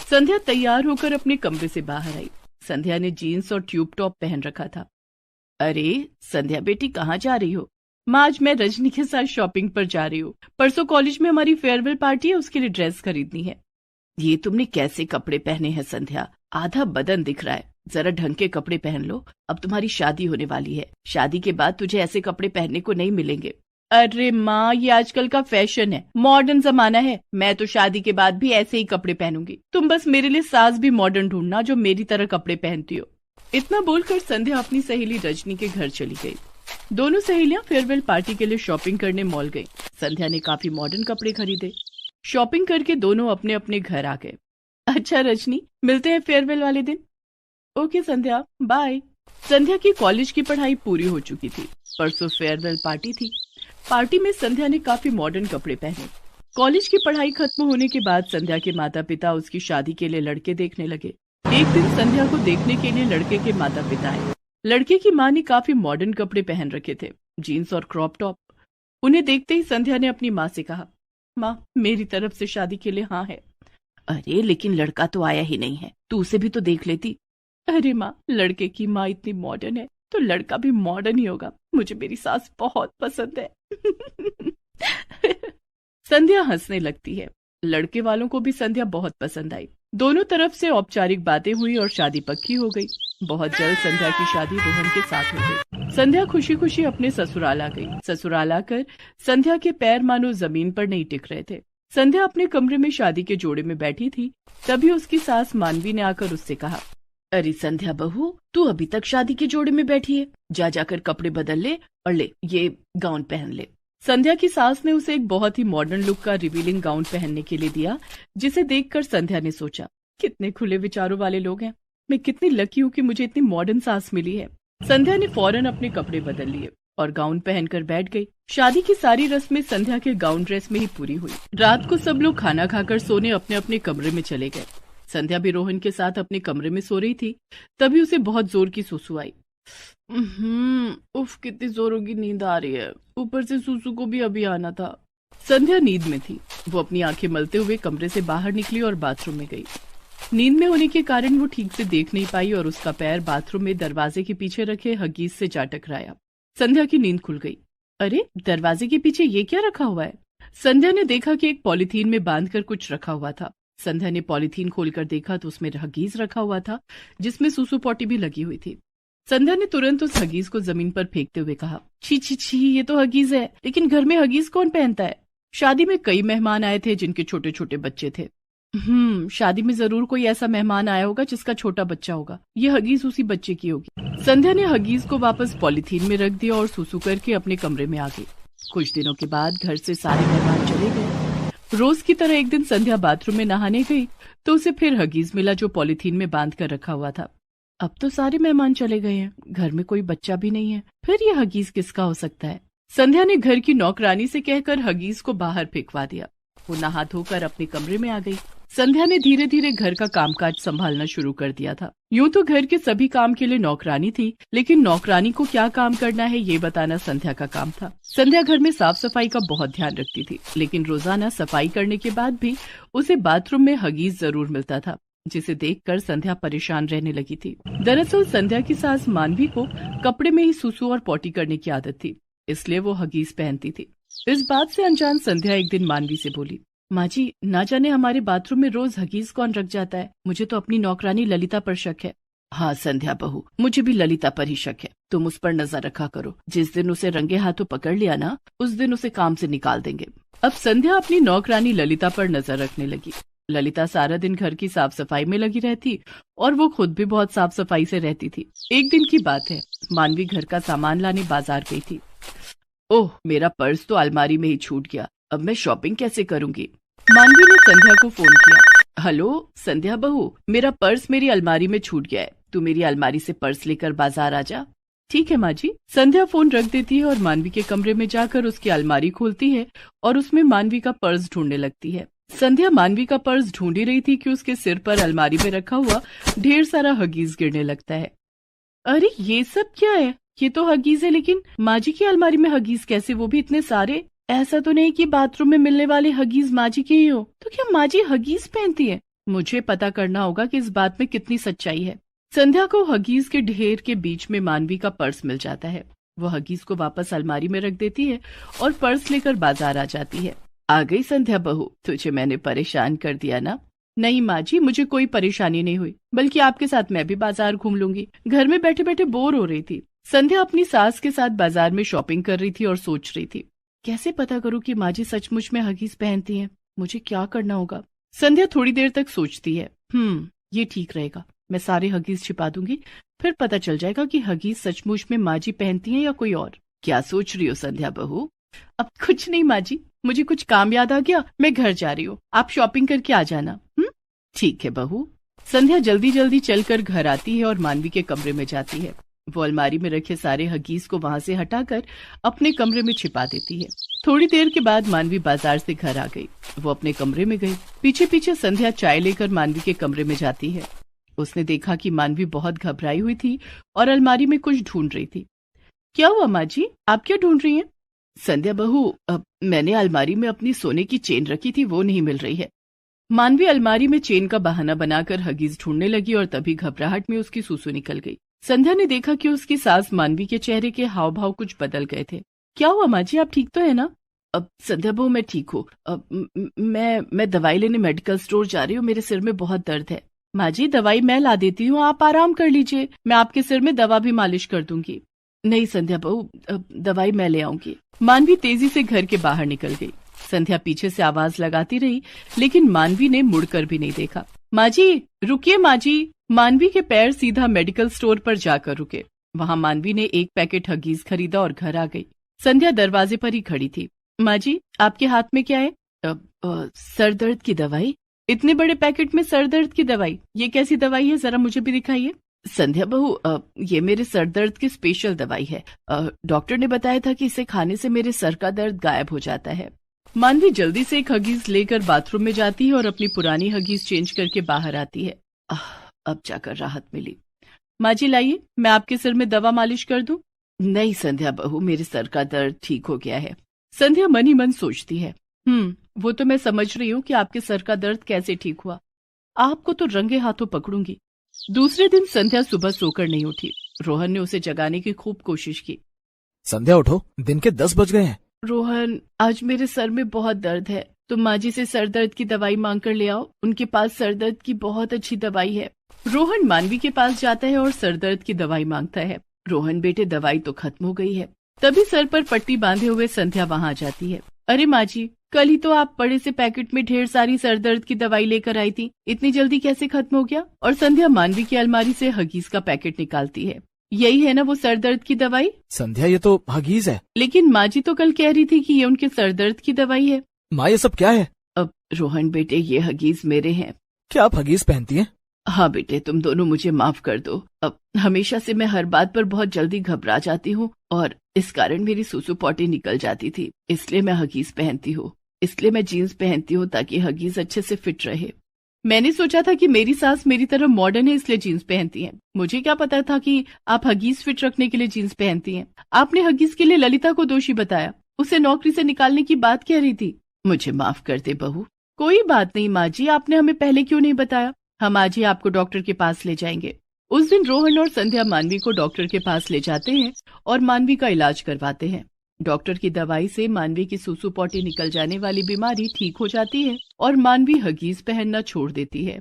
संध्या तैयार होकर अपने कमरे से बाहर आई। संध्या ने जीन्स और ट्यूब टॉप पहन रखा था। अरे संध्या बेटी, कहाँ जा रही हो? माँ, आज मैं रजनी के साथ शॉपिंग पर जा रही हूँ। परसों कॉलेज में हमारी फेयरवेल पार्टी है, उसके लिए ड्रेस खरीदनी है। ये तुमने कैसे कपड़े पहने हैं संध्या? आधा बदन दिख रहा है। जरा ढंग के कपड़े पहन लो, अब तुम्हारी शादी होने वाली है। शादी के बाद तुझे ऐसे कपड़े पहनने को नहीं मिलेंगे। अरे माँ, ये आजकल का फैशन है, मॉडर्न जमाना है। मैं तो शादी के बाद भी ऐसे ही कपड़े पहनूंगी। तुम बस मेरे लिए सास भी मॉडर्न ढूंढना जो मेरी तरह कपड़े पहनती हो। इतना बोलकर संध्या अपनी सहेली रजनी के घर चली गई। दोनों सहेलियां फेयरवेल पार्टी के लिए शॉपिंग करने मॉल गई। संध्या ने काफी मॉडर्न कपड़े खरीदे। शॉपिंग करके दोनों अपने अपने घर आ गए। अच्छा रजनी, मिलते हैं फेयरवेल वाले दिन। ओके संध्या, बाय। संध्या की कॉलेज की पढ़ाई पूरी हो चुकी थी। परसों फेयरवेल पार्टी थी। पार्टी में संध्या ने काफी मॉडर्न कपड़े पहने। कॉलेज की पढ़ाई खत्म होने के बाद संध्या के माता पिता उसकी शादी के लिए लड़के देखने लगे। एक दिन संध्या को देखने के लिए लड़के के माता पिता आए। लड़के की माँ ने काफी मॉडर्न कपड़े पहन रखे थे, जीन्स और क्रॉप टॉप। उन्हें देखते ही संध्या ने अपनी माँ से कहा, माँ, मेरी तरफ से शादी के लिए हाँ है। अरे लेकिन लड़का तो आया ही नहीं है, तू उसे भी तो देख लेती। अरे माँ, लड़के की माँ इतनी मॉडर्न है तो लड़का भी मॉडर्न ही होगा। मुझे मेरी सास बहुत पसंद है। संध्या हंसने लगती है। लड़के वालों को भी संध्या बहुत पसंद आई। दोनों तरफ से औपचारिक बातें हुई और शादी पक्की हो गई। बहुत जल्द संध्या की शादी रोहन के साथ हो गई। संध्या खुशी खुशी अपने ससुराल आ गई। ससुराल आकर संध्या के पैर मानो जमीन पर नहीं टिक रहे थे। संध्या अपने कमरे में शादी के जोड़े में बैठी थी, तभी उसकी सास मानवी ने आकर उससे कहा, अरे संध्या बहू, तू अभी तक शादी के जोड़े में बैठी है, जाकर कपड़े बदल ले और ले ये गाउन पहन ले। संध्या की सास ने उसे एक बहुत ही मॉडर्न लुक का रिवीलिंग गाउन पहनने के लिए दिया, जिसे देखकर संध्या ने सोचा, कितने खुले विचारों वाले लोग हैं। मैं कितनी लकी हूँ कि मुझे इतनी मॉडर्न सास मिली है। संध्या ने फौरन अपने कपड़े बदल लिए और गाउन पहनकर बैठ गई। शादी की सारी रस्में संध्या के गाउन ड्रेस में ही पूरी हुई। रात को सब लोग खाना खाकर सोने अपने अपने कमरे में चले गए। संध्या भी रोहन के साथ अपने कमरे में सो रही थी, तभी उसे बहुत जोर की सुसु आई। उफ, कितनी जोरों की नींद आ रही है। ऊपर से सुसु को भी अभी आना था। संध्या नींद में थी। वो अपनी आंखें मलते हुए कमरे से बाहर निकली और बाथरूम में गई। नींद में होने के कारण वो ठीक से देख नहीं पाई और उसका पैर बाथरूम में दरवाजे के पीछे रखे हगीज से जा टकराया। संध्या की नींद खुल गई। अरे, दरवाजे के पीछे ये क्या रखा हुआ है? संध्या ने देखा कि एक पॉलिथीन में बांधकर कुछ रखा हुआ था। संध्या ने पॉलिथीन खोलकर देखा तो उसमें हगीज रखा हुआ था, जिसमें सुसु पॉटी भी लगी हुई थी। संध्या ने तुरंत उस हगीज को जमीन पर फेंकते हुए कहा, छी छी छी, ये तो हगीज है। लेकिन घर में हगीज कौन पहनता है? शादी में कई मेहमान आए थे जिनके छोटे छोटे बच्चे थे। शादी में जरूर कोई ऐसा मेहमान आया होगा जिसका छोटा बच्चा होगा। ये हगीज उसी बच्चे की होगी। संध्या ने हगीज को वापस पॉलिथीन में रख दिया और सुसु करके अपने कमरे में आ गई। कुछ दिनों के बाद घर से सारे मेहमान चले गए। रोज की तरह एक दिन संध्या बाथरूम में नहाने गई तो उसे फिर हगीज मिला जो पॉलिथीन में बांध कर रखा हुआ था। अब तो सारे मेहमान चले गए हैं, घर में कोई बच्चा भी नहीं है, फिर ये हगीज किसका हो सकता है? संध्या ने घर की नौकरानी से कहकर हगीज को बाहर फेंकवा दिया। वो नहा धोकर अपने कमरे में आ गई। संध्या ने धीरे धीरे घर का कामकाज संभालना शुरू कर दिया था। यूं तो घर के सभी काम के लिए नौकरानी थी, लेकिन नौकरानी को क्या काम करना है ये बताना संध्या का काम था। संध्या घर में साफ सफाई का बहुत ध्यान रखती थी, लेकिन रोजाना सफाई करने के बाद भी उसे बाथरूम में हगीज जरूर मिलता था, जिसे देखकर संध्या परेशान रहने लगी थी। दरअसल संध्या की सास मानवी को कपड़े में ही सुसु और पॉटी करने की आदत थी, इसलिए वो हगीज पहनती थी। इस बात से अनजान संध्या एक दिन मानवी से बोली, माँ जी, ना जाने हमारे बाथरूम में रोज हगीज कौन रख जाता है। मुझे तो अपनी नौकरानी ललिता पर शक है। हाँ संध्या बहू, मुझे भी ललिता पर ही शक है। तुम उस पर नजर रखा करो। जिस दिन उसे रंगे हाथों पकड़ लिया ना, उस दिन उसे काम से निकाल देंगे। अब संध्या अपनी नौकरानी ललिता पर नजर रखने लगी। ललिता सारा दिन घर की साफ सफाई में लगी रहती और वो खुद भी बहुत साफ सफाई से रहती थी। एक दिन की बात है, मानवी घर का सामान लाने बाजार गई थी। ओह, मेरा पर्स तो अलमारी में ही छूट गया। अब मैं शॉपिंग कैसे करूंगी? मानवी ने संध्या को फोन किया। हेलो संध्या बहू, मेरा पर्स मेरी अलमारी में छूट गया है। तू मेरी अलमारी से पर्स लेकर बाजार आ जा। ठीक है माँ जी। संध्या फोन रख देती है और मानवी के कमरे में जाकर उसकी अलमारी खोलती है और उसमें मानवी का पर्स ढूंढने लगती है। संध्या मानवी का पर्स ढूंढ ही रही थी कि उसके सिर पर अलमारी में रखा हुआ ढेर सारा हगीज गिरने लगता है। अरे ये सब क्या है? ये तो हगीज है, लेकिन माँ जी की अलमारी में हगीज कैसे, वो भी इतने सारे? ऐसा तो नहीं कि बाथरूम में मिलने वाले हगीज माँ जी के ही हो। तो क्या माँ जी हगीज पहनती है? मुझे पता करना होगा कि इस बात में कितनी सच्चाई है। संध्या को हगीज के ढेर के बीच में मानवी का पर्स मिल जाता है। वो हगीज को वापस अलमारी में रख देती है और पर्स लेकर बाजार आ जाती है। आ गई संध्या बहू, तुझे मैंने परेशान कर दिया ना? नहीं माँ जी, मुझे कोई परेशानी नहीं हुई, बल्कि आपके साथ मैं भी बाजार घूम लूंगी। घर में बैठे बैठे बोर हो रही थी। संध्या अपनी सास के साथ बाजार में शॉपिंग कर रही थी और सोच रही थी, कैसे पता करूं कि माँ जी सचमुच में हगीज पहनती हैं? मुझे क्या करना होगा? संध्या थोड़ी देर तक सोचती है। ये ठीक रहेगा, मैं सारे हगीज छिपा दूंगी, फिर पता चल जाएगा कि हगीज सचमुच में माँ जी पहनती हैं या कोई और। क्या सोच रही हो संध्या बहू? अब कुछ नहीं माँ जी, मुझे कुछ काम याद आ गया, मैं घर जा रही हूँ, आप शॉपिंग करके आ जाना। ठीक है बहू। संध्या जल्दी जल्दी चलकर घर आती है और मानवी के कमरे में जाती है। वो अलमारी में रखे सारे हगीज को वहां से हटाकर अपने कमरे में छिपा देती है। थोड़ी देर के बाद मानवी बाजार से घर आ गई। वो अपने कमरे में गई। पीछे पीछे संध्या चाय लेकर मानवी के कमरे में जाती है। उसने देखा कि मानवी बहुत घबराई हुई थी और अलमारी में कुछ ढूंढ रही थी। क्या हुआ माँ जी, आप क्या ढूंढ रही हैं? संध्या बहू, मैंने अलमारी में अपनी सोने की चेन रखी थी, वो नहीं मिल रही है। मानवी अलमारी में चेन का बहाना बनाकर हगीज ढूंढने लगी और तभी घबराहट में उसकी सूसू निकल गई। संध्या ने देखा कि उसकी सास मानवी के चेहरे के हाव भाव कुछ बदल गए थे। क्या हुआ माँ जी, आप ठीक तो है ना? अब संध्या बहू, मैं ठीक हूँ। मैं दवाई लेने मेडिकल स्टोर जा रही हूँ, मेरे सिर में बहुत दर्द है। माँ जी, दवाई मैं ला देती हूँ, आप आराम कर लीजिए, मैं आपके सिर में दवा भी मालिश कर दूंगी। नहीं संध्या बहू, दवाई मैं ले आऊंगी। मानवी तेजी से घर के बाहर निकल गई। संध्या पीछे से आवाज लगाती रही, लेकिन मानवी ने मुड़कर भी नहीं देखा। माँ जी रुकिए, माँ जी। मानवी के पैर सीधा मेडिकल स्टोर पर जाकर रुके। वहां मानवी ने एक पैकेट हगीज खरीदा और घर आ गई। संध्या दरवाजे पर ही खड़ी थी। माँ जी, आपके हाथ में क्या है? सर दर्द की दवाई। इतने बड़े पैकेट में सर दर्द की दवाई, ये कैसी दवाई है, जरा मुझे भी दिखाइए। संध्या बहू, ये मेरे सर दर्द की स्पेशल दवाई है। डॉक्टर ने बताया था कि इसे खाने से मेरे सर का दर्द गायब हो जाता है। मानवी जल्दी से एक हगीज लेकर बाथरूम में जाती है और अपनी पुरानी हगीज चेंज करके बाहर आती है। अब जाकर राहत मिली। माँ जी लाइए, मैं आपके सिर में दवा मालिश कर दूं। नहीं संध्या बहू, मेरे सर का दर्द ठीक हो गया है। संध्या मन ही मन सोचती है, वो तो मैं समझ रही हूँ कि आपके सर का दर्द कैसे ठीक हुआ। आपको तो रंगे हाथों पकड़ूंगी। दूसरे दिन संध्या सुबह सोकर नहीं उठी। रोहन ने उसे जगाने की खूब कोशिश की। संध्या उठो, दिन के 10 बज गए हैं। रोहन, आज मेरे सर में बहुत दर्द है, तुम माँ जी से सर दर्द की दवाई मांग कर ले आओ, उनके पास सर दर्द की बहुत अच्छी दवाई है। रोहन मानवी के पास जाता है और सर दर्द की दवाई मांगता है। रोहन बेटे, दवाई तो खत्म हो गई है। तभी सर पर पट्टी बांधे हुए संध्या वहां आ जाती है। अरे माँ जी, कल ही तो आप बड़े से पैकेट में ढेर सारी सर दर्द की दवाई लेकर आई थी, इतनी जल्दी कैसे खत्म हो गया? और संध्या मानवी की अलमारी से हगीज का पैकेट निकालती है। यही है ना वो सर दर्द की दवाई? संध्या, ये तो हगीज है। लेकिन माँ जी तो कल कह रही थी कि ये उनके सर दर्द की दवाई है। माँ, ये सब क्या है? अब रोहन बेटे, ये हगीज मेरे हैं। क्या आप हगीज पहनती हैं? हाँ बेटे, तुम दोनों मुझे माफ कर दो। अब हमेशा से मैं हर बात पर बहुत जल्दी घबरा जाती हूँ और इस कारण मेरी सुसु पॉटी निकल जाती थी, इसलिए मैं हगीज पहनती हूँ। इसलिए मैं जीन्स पहनती हूँ ताकि हगीज अच्छे से फिट रहे। मैंने सोचा था कि मेरी सास मेरी तरह मॉडर्न है इसलिए जीन्स पहनती हैं। मुझे क्या पता था कि आप हगीज फिट रखने के लिए जीन्स पहनती हैं। आपने हगीज के लिए ललिता को दोषी बताया, उसे नौकरी से निकालने की बात कह रही थी। मुझे माफ कर दे बहू। कोई बात नहीं माँ जी, आपने हमें पहले क्यों नहीं बताया? हम आज ही आपको डॉक्टर के पास ले जाएंगे। उस दिन रोहन और संध्या मानवी को डॉक्टर के पास ले जाते हैं और मानवी का इलाज करवाते हैं। डॉक्टर की दवाई से मानवी की सुसु पॉटी निकल जाने वाली बीमारी ठीक हो जाती है और मानवी हगीज पहनना छोड़ देती है।